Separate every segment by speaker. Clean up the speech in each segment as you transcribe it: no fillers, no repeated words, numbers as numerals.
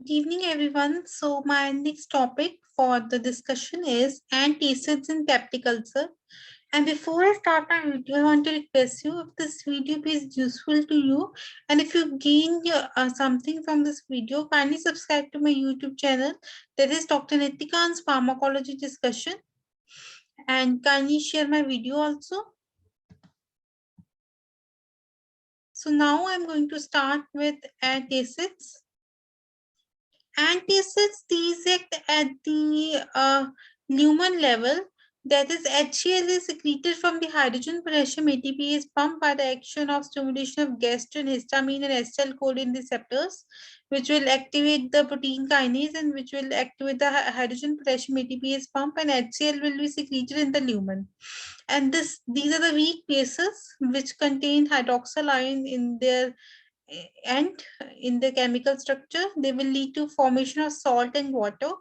Speaker 1: Good evening, everyone. So, my next topic for the discussion is antacids in peptic ulcer. And before I start my video, I want to request you if this video is useful to you and if you gain something from this video, kindly subscribe to my YouTube channel, that is Dr. Nitikan's Pharmacology Discussion, and kindly share my video also. So, now I'm going to start with antacids. Antacids, these act at the lumen level, that is HCl is secreted from the hydrogen potassium ATPase pump by the action of stimulation of gastrin, histamine and acetylcholine receptors, which will activate the protein kinase and which will activate the hydrogen potassium ATPase pump, and HCl will be secreted in the lumen. And these are the weak bases which contain hydroxyl ion in their and in the chemical structure. They will lead to formation of salt and water.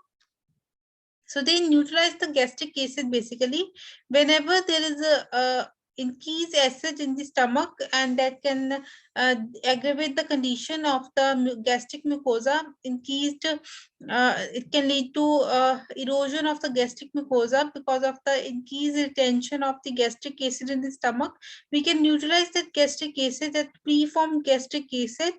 Speaker 1: So they neutralize the gastric acid basically. Whenever there is a increased acid in the stomach, and that can aggravate the condition of the gastric mucosa, increased it can lead to erosion of the gastric mucosa because of the increased retention of the gastric acid in the stomach. We can neutralize that gastric acid, that preformed gastric acid,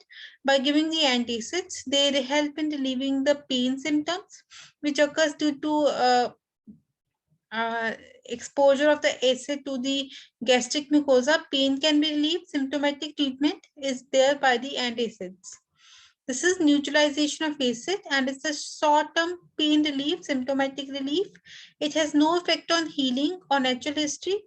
Speaker 1: by giving the antacids. They help in relieving the pain symptoms which occurs due to exposure of the acid to the gastric mucosa. Pain can be relieved. Symptomatic treatment is there by the antacids. This is neutralization of acid, and it's a short-term pain relief, symptomatic relief. It has no effect on healing or natural history.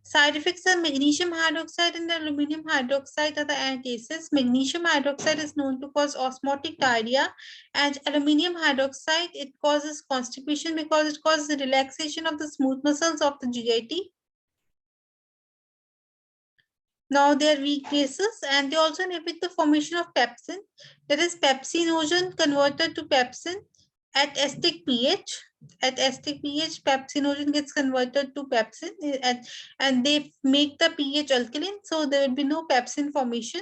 Speaker 1: Side effects are magnesium hydroxide and aluminum hydroxide are the antacids. Magnesium hydroxide is known to cause osmotic diarrhea, and aluminum hydroxide, it causes constipation because it causes the relaxation of the smooth muscles of the GIT. Now they are weak bases, and they also inhibit the formation of pepsin. That is pepsinogen converted to pepsin at acidic pH. At acidic pH, pepsinogen gets converted to pepsin, and they make the pH alkaline, so there will be no pepsin formation.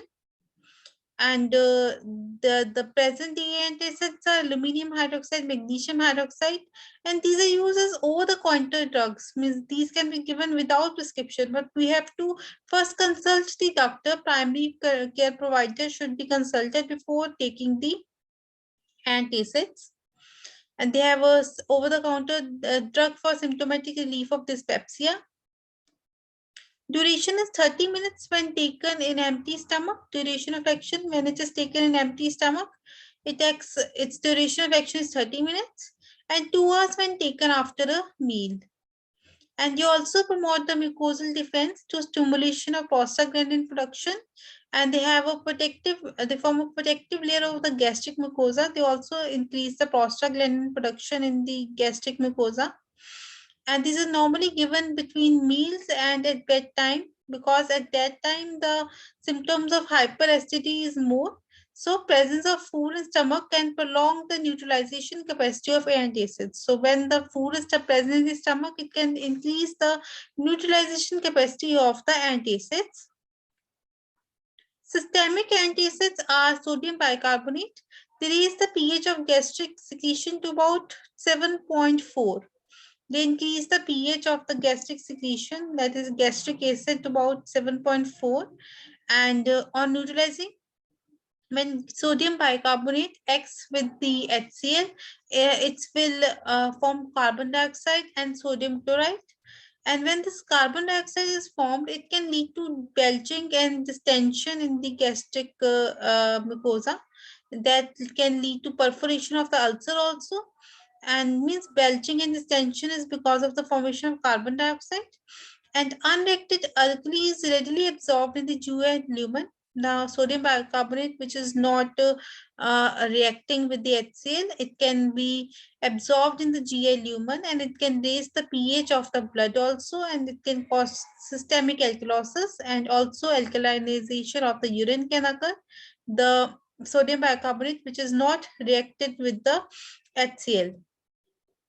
Speaker 1: And the present day antacids are aluminum hydroxide, magnesium hydroxide, and these are used as over-the-counter drugs. Means these can be given without prescription, but we have to first consult the doctor. Primary care provider should be consulted before taking the antacids. And they have a over-the-counter drug for symptomatic relief of dyspepsia. Duration is 30 minutes when taken in empty stomach. Duration of action when it is taken in empty stomach, its duration of action is 30 minutes, and 2 hours when taken after a meal. And they also promote the mucosal defense to stimulation of prostaglandin production, and they have a protective, they form a protective layer of the gastric mucosa. They also increase the prostaglandin production in the gastric mucosa. And these are normally given between meals and at bedtime, because at that time the symptoms of hyperacidity is more. So presence of food in stomach can prolong the neutralization capacity of antacids. So when the food is present in the stomach, it can increase the neutralization capacity of the antacids. Systemic antacids are sodium bicarbonate. They raise the pH of gastric secretion to about 7.4. They increase the pH of the gastric secretion, that is gastric acid, to about 7.4. And on neutralizing, when sodium bicarbonate acts with the HCl, it will form carbon dioxide and sodium chloride. And when this carbon dioxide is formed, it can lead to belching and distension in the gastric mucosa. That can lead to perforation of the ulcer also. And means belching and distension is because of the formation of carbon dioxide. And unreacted alkali is readily absorbed in the GI lumen. Now, sodium bicarbonate, which is not reacting with the HCl, it can be absorbed in the GI lumen, and it can raise the pH of the blood also, and it can cause systemic alkalosis, and also alkalinization of the urine can occur. The sodium bicarbonate, which is not reacted with the HCl,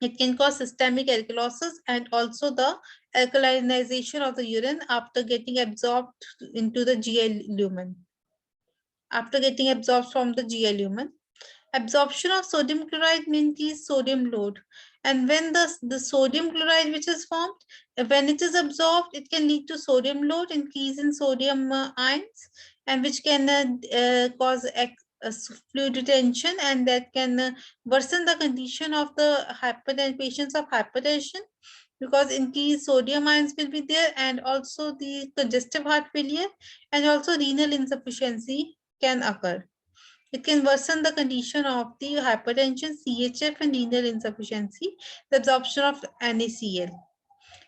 Speaker 1: it can cause systemic alkalosis and also the alkalinization of the urine after getting absorbed into the GI lumen. After getting absorbed from the GI lumen. Absorption of sodium chloride may increase sodium load. And when the sodium chloride which is formed, when it is absorbed, it can lead to sodium load, increase in sodium ions, and which can cause fluid retention, and that can worsen the condition of the patients of hypertension, because increased sodium ions will be there, and also the congestive heart failure and also renal insufficiency can occur. It can worsen the condition of the hypertension, CHF, and renal insufficiency, the absorption of NaCl.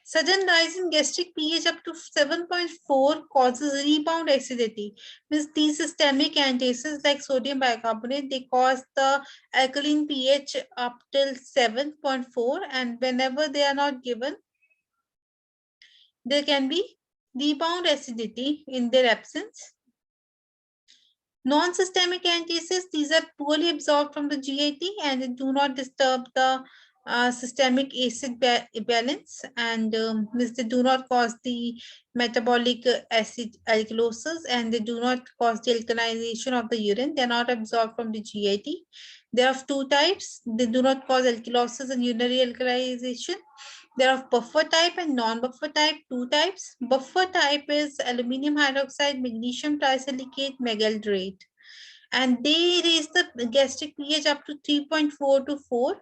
Speaker 1: Sudden rise in gastric pH up to 7.4 causes rebound acidity. Means these systemic antacids like sodium bicarbonate, they cause the alkaline pH up till 7.4, and whenever they are not given, there can be rebound acidity in their absence. Non-systemic antacids, these are poorly absorbed from the GIT and they do not disturb the systemic acid balance, and they do not cause the metabolic acid alkalosis, and they do not cause the alkalization of the urine. They are not absorbed from the GIT. There are two types. They do not cause alkalosis and urinary alkalization. There are buffer type and non-buffer type, two types. Buffer type is aluminum hydroxide, magnesium trisilicate, megaldrate. And they raise the gastric pH up to 3.4 to 4.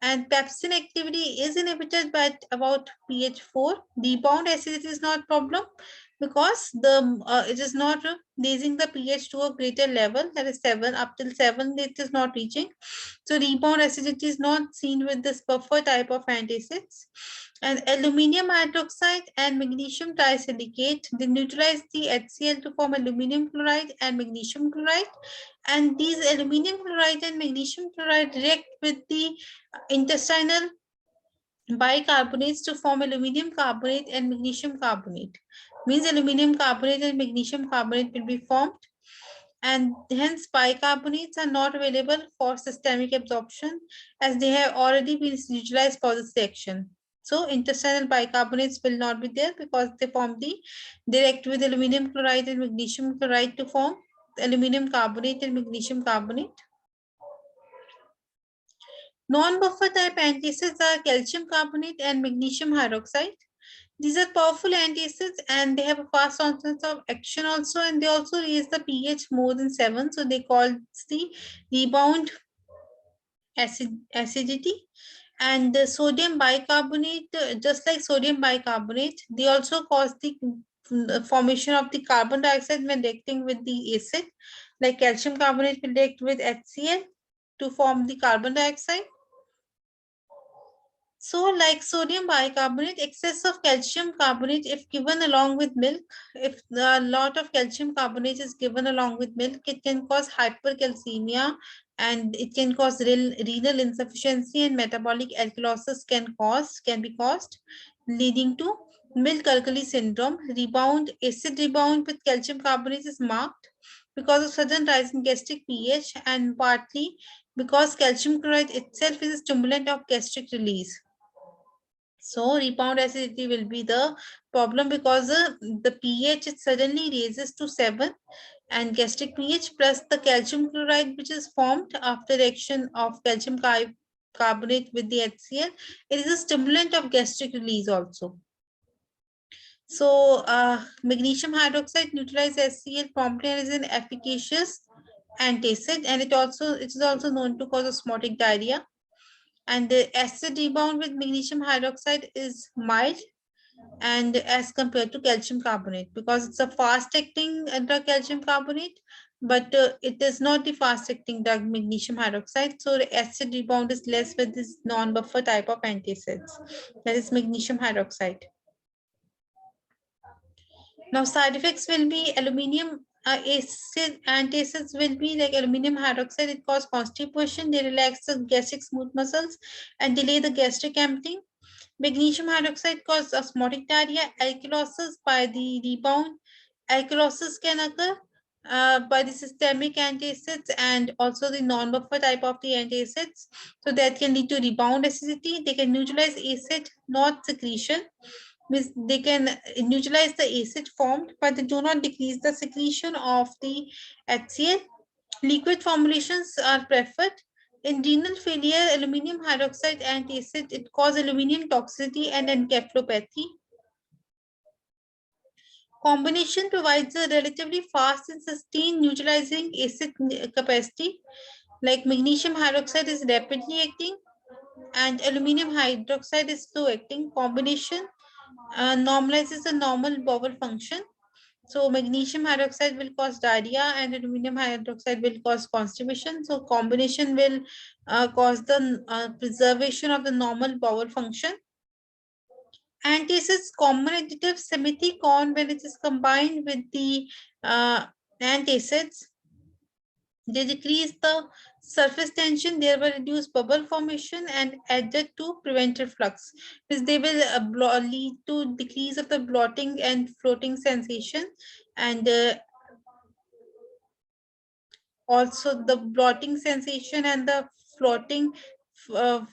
Speaker 1: And pepsin activity is inhibited by about pH 4. Rebound acidity is not problem because it is not raising the pH to a greater level, that is 7. Up till 7 it is not reaching. So rebound acidity is not seen with this buffer type of antacids. And aluminium hydroxide and magnesium trisilicate, they neutralize the HCl to form aluminium chloride and magnesium chloride. And these aluminium chloride and magnesium chloride react with the intestinal bicarbonates to form aluminium carbonate and magnesium carbonate. Means aluminium carbonate and magnesium carbonate will be formed, and hence bicarbonates are not available for systemic absorption as they have already been utilized for this reaction. So intestinal bicarbonates will not be there because they form they react with aluminum chloride and magnesium chloride to form aluminum carbonate and magnesium carbonate. Non-buffer type antacids are calcium carbonate and magnesium hydroxide. These are powerful antacids and they have a fast onset of action also, and they also raise the pH more than 7. So they call the rebound acidity. And the sodium bicarbonate, just like sodium bicarbonate, they also cause the formation of the carbon dioxide when reacting with the acid. Like calcium carbonate will react with HCl to form the carbon dioxide. So like sodium bicarbonate, excess of calcium carbonate, if given along with milk, if a lot of calcium carbonate is given along with milk, it can cause hypercalcemia and it can cause renal insufficiency, and metabolic alkalosis can be caused, leading to milk alkali syndrome. Acid rebound with calcium carbonate is marked because of sudden rise in gastric pH, and partly because calcium chloride itself is a stimulant of gastric release. So rebound acidity will be the problem because the pH it suddenly raises to 7, and gastric pH plus the calcium chloride which is formed after reaction of calcium carbonate with the HCl, it is a stimulant of gastric release also. So magnesium hydroxide neutralizes HCl promptly and is an efficacious antacid, and it is also known to cause osmotic diarrhea. And the acid rebound with magnesium hydroxide is mild and as compared to calcium carbonate, because it's a fast acting drug calcium carbonate, but it is not the fast acting drug magnesium hydroxide. So the acid rebound is less with this non-buffer type of antacids, that is magnesium hydroxide. Now side effects will be aluminum acid antacids will be like aluminum hydroxide. It causes constipation, they relax the gastric smooth muscles and delay the gastric emptying. Magnesium hydroxide causes osmotic diarrhea, alkalosis by the rebound. Alkalosis can occur by the systemic antacids and also the non-buffer type of the antacids. So that can lead to rebound acidity. They can neutralize acid, not secretion. Means they can neutralize the acid formed, but they do not decrease the secretion of the HCl. Liquid formulations are preferred. In renal failure, aluminum hydroxide antacid, it causes aluminum toxicity and encephalopathy. Combination provides a relatively fast and sustained neutralizing acid capacity. Like magnesium hydroxide is rapidly acting and aluminum hydroxide is slow acting. Combination normalizes the normal bowel function. So magnesium hydroxide will cause diarrhea and aluminum hydroxide will cause constipation. So combination will cause the preservation of the normal bowel function. Antacids common additive simeticon when it is combined with the antacids. They decrease the surface tension, thereby reduce bubble formation and added to prevent reflux. Means they will lead to decrease of the blotting and floating sensation, and also the blotting sensation and the floating uh,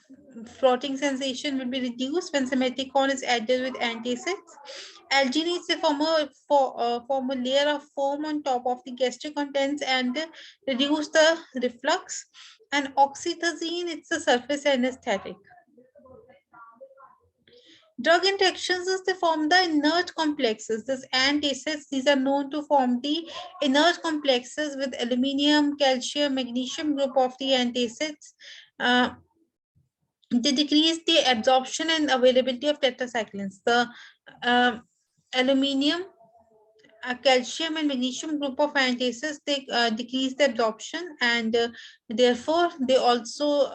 Speaker 1: floating sensation will be reduced when simeticon is added with antacids. Alginate is form a layer of foam on top of the gastric contents and reduce the reflux. And oxytocin, it's a surface anesthetic. Drug interactions is they form the inert complexes. This antacids, these are known to form the inert complexes with aluminium, calcium, magnesium group of the antacids. They decrease the absorption and availability of tetracyclines. The uh, aluminium, calcium and magnesium group of antacids, they decrease the absorption, and therefore they also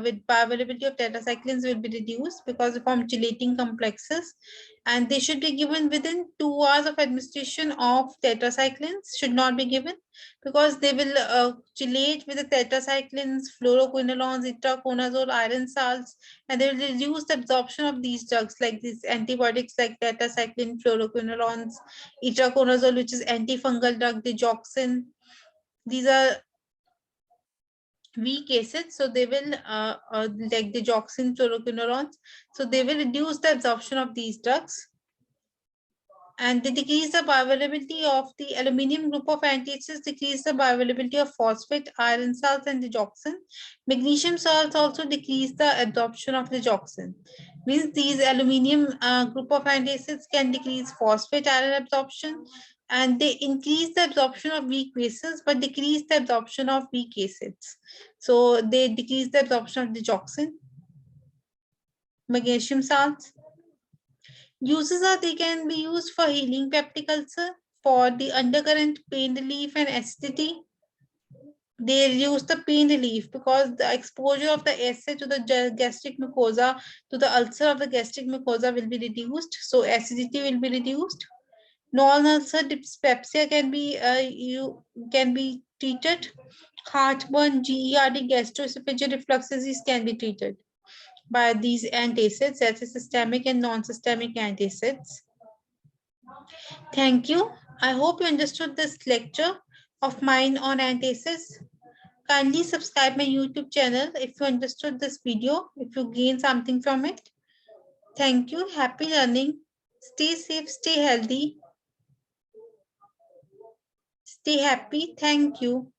Speaker 1: with bioavailability of tetracyclines will be reduced because they form chelating complexes, and they should be given within 2 hours of administration of tetracyclines. Should not be given because they will chelate with the tetracyclines, fluoroquinolones, itraconazole, iron salts, and they will reduce the absorption of these drugs like these antibiotics like tetracycline, fluoroquinolones, itraconazole, which is antifungal drug, digoxin. These are weak acids, so they will like digoxin, fluoroquinolones, so they will reduce the absorption of these drugs, and they decrease the bioavailability of the aluminium group of antacids, decrease the bioavailability of phosphate, iron salts, and digoxin. Magnesium salts also decrease the absorption of digoxin. Means these aluminium group of antacids can decrease phosphate iron absorption, and they increase the absorption of weak bases but decrease the absorption of weak acids. So they decrease the absorption of digoxin. Magnesium salts. Uses are they can be used for healing peptic ulcer, for the undercurrent pain relief and acidity. They reduce the pain relief because the exposure of the acid to the gastric mucosa, to the ulcer of the gastric mucosa will be reduced. So acidity will be reduced. Non-ulcer dyspepsia can be treated. Heartburn, GERD, gastroesophageal reflux disease can be treated by these antacids, that is systemic and non-systemic antacids. Thank you. I hope you understood this lecture of mine on antacids. Kindly subscribe my YouTube channel if you understood this video, if you gain something from it. Thank you. Happy learning. Stay safe, stay healthy, stay happy. Thank you.